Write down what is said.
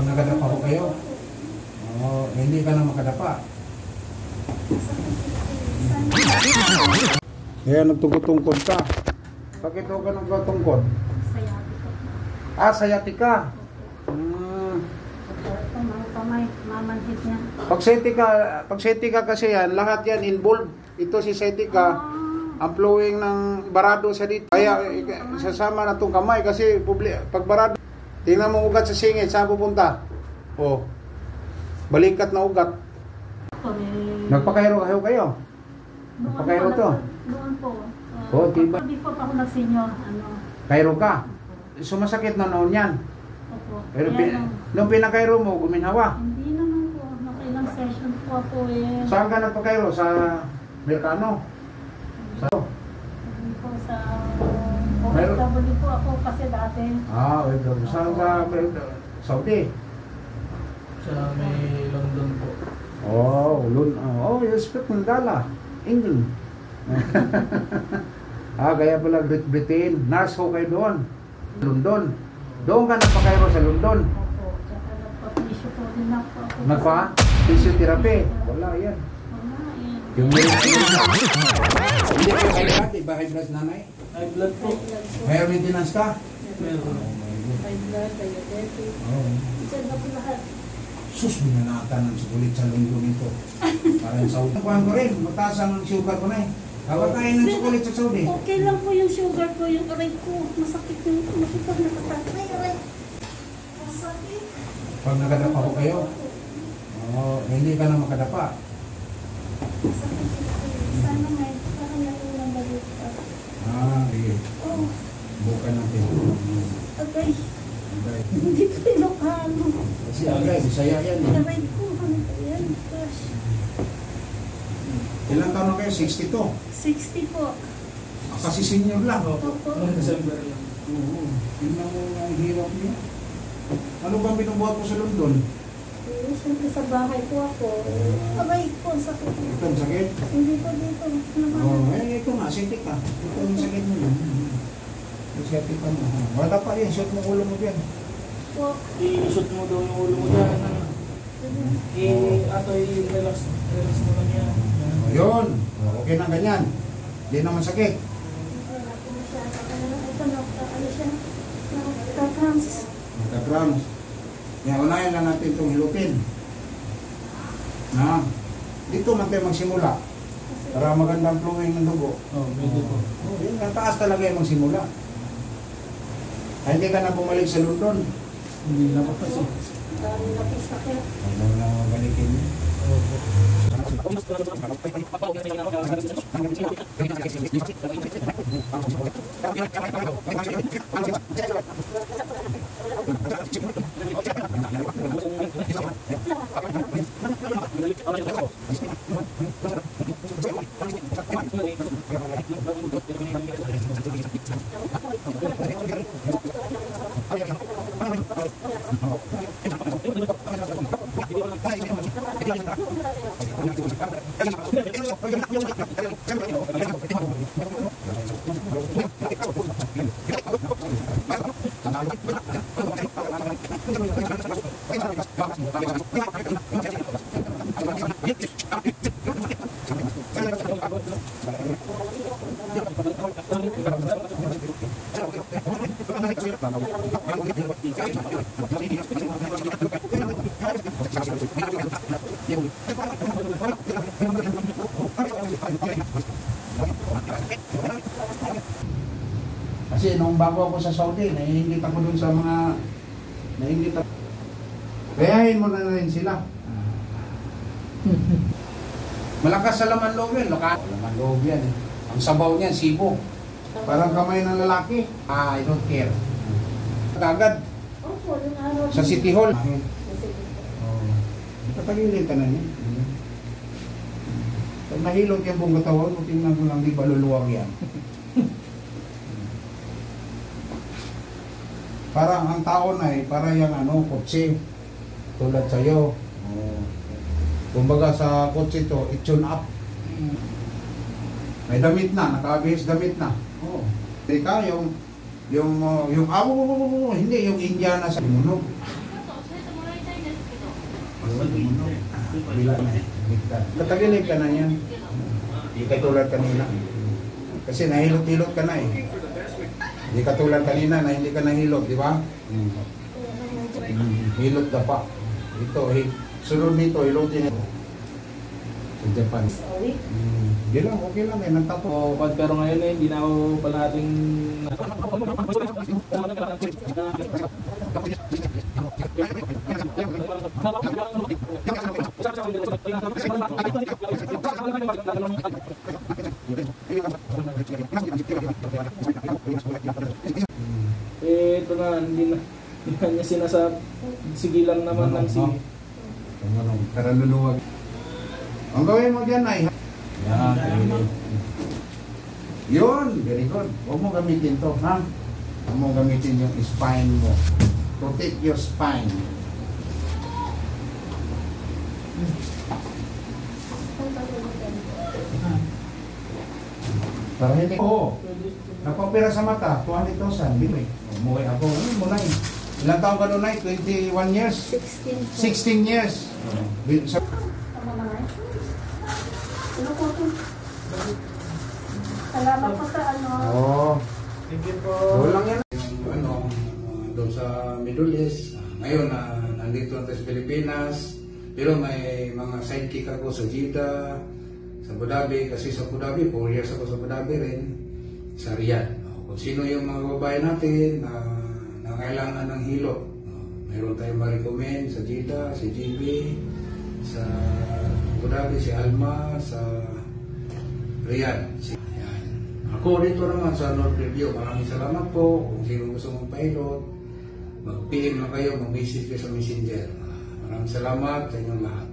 Pag nakadapa ko kayo, hindi ka na makadapa. Kaya nagtungkod-tungkod ka. Bakit ka nagtungkod? Sciatica. Sciatica. Mamanhid niya. Pag sciatica kasi yan, lahat yan involved. Ito si sciatica, ang flowing ng barado sa dito. Kaya sasama na itong kamay kasi pag barado, tingnan mo ugat sa singit, saan pupunta? Balikat na ugat. Nagpakairo kayo? Nagpakairo to? Noon po. Diba? Before pa ako nag-senior, Kairo ka? Sumasakit na noon yan? Opo. Pero nung pinakairo mo, guminhawa? Hindi naman po. Nakailang session po ako eh. Saan ka nagpakairo? Sa Mercano? Hindi po sa OFW po ako kasi dati. OFW. Saan ka? Saudi? Sa may London po. You speak Mandala, England. Kaya pala Britain. Nurse ho kayo doon. London. Doon ka nagpakairo sa London. Opo. Tsaka nagpa-physio po din ako. Physiotherapy. Wala yan. Wala yan. Yung hindi kayo kailangan, iba high blood nanay? High blood po. May maintenance ka? Meron. High blood, diabetic. Diyan na po lahat. Sus, minanatan ng sukulit sa London ito. Parang Saudi. Kuhaan ko rin, mataas ang sugar ko na eh. Hawak tayo ng sukulit sa Saudi. Okay lang po yung sugar ko, yung aray ko. Masakit yung makipag nakatatay, aray. Masakit. Pag nakadapa ko kayo, hindi ka na makadapa. Masakit yung aray. Sana may parang natulang balit pa. Sige. Bukan natin. Agay. Hindi ko Ilocano. Kasi agay, Bisaya yan eh. Aray ko, ano po yan? Gosh. Ilang taon na kayo? 62? 60 po. Kasi senior lang. Opo. Noong December lang. Oo. Tingnan mo ang hirap niya. Ano bang binubuhat mo sa London? Siyempre sa bahay po ako. Aray ko, sakit. Ito ang sakit? Hindi po dito. Ito nga, sitik ka. Ito ang sakit mo yun. Sitik ka mo. Wala pa yan, shoot mo ulo mo dyan. I-shoot mo daw yung ulo mo dyan. I-relax mo lang yan. Ayun. Okay na ganyan. Hindi naman sakit. Ito na, ano siya? Nagka-cramps. Nagka-cramps. Unahin lang natin itong hilupin. Dito man tayo magsimula. Para magandang flowing ng dugo. Medyo po. Yun, ang taas talaga yung magsimula. Ay, hindi ka na bumalik sa London. Hindi na po kasi. Dami na po sakit. Ano na mabalikin niyo? Kasi nung bago ako sa Saudi, naiingit ako dun sa mga gayahin mo na rin sila. Malakas sa laman loob yan. Laman loob yan. Ang sabaw niyan, sibo. Parang kamay ng lalaki. I don't care. Kagad. Opo, yung araw. Sa City Hall. Sa City Hall. Patagilin ka na niya. Pag nahilot yung buong katawan, tingnan ko lang di ba luluwag yan. Parang ang tao na para yung kotse. Tulad sa'yo. Kumbaga sa kotse to, i-tune up. May damit na, naka-ABS damit na. Teka, hindi, yung Indiana sa munog. Bila na. Natagilid ka na yan. Hindi katulad kanina. Kasi nahilot-hilot ka na eh. Hindi katulad kanina na hindi ka nahilot, di ba? Hilot ka pa. Ito, sunod nito, hilotin ito. Sa Japan. Hindi lang, okay lang eh. Nagtapo. Pero ngayon eh, hindi na ako pala nating... Eh, ito na, hindi na niya sinasabi. Sige lang naman ng sige. Karaluluwag. Ang gawin mo dyan ay... Yan, yun, very good. Huwag mo gamitin to, ha? Huwag mo gamitin yung spine mo. Protect your spine. Para hindi ko. Napapira sa mata, 200,000. Bili. Umuwi ako. Ano mo na eh. Ilang taong ka doon na 21 years? 16 years. Tama na nga. Ano po ito? Salamat po sa ano. Oo. Thank you po. Walang yan. Ano, doon sa Middle East. Ngayon, nandito na tayo sa Pilipinas. Pero may mga sidekick ako sa Jeddah, sa Abu Dhabi. Kasi sa Abu Dhabi, 4 years ako sa Abu Dhabi rin. Sa Riyadh. Kung sino yung mga babae natin na kailangan ng hilo. Mayroon tayong ma-recommend sa Jeddah, si JB, sa Abu Dhabi, si Alma, sa Riyadh. Yan. Ako dito naman sa North Review. Maraming salamat po. Kung sino gusto mong pilot, mag-PM na kayo, mag-message kayo sa Messenger. Maraming salamat sa inyong lahat.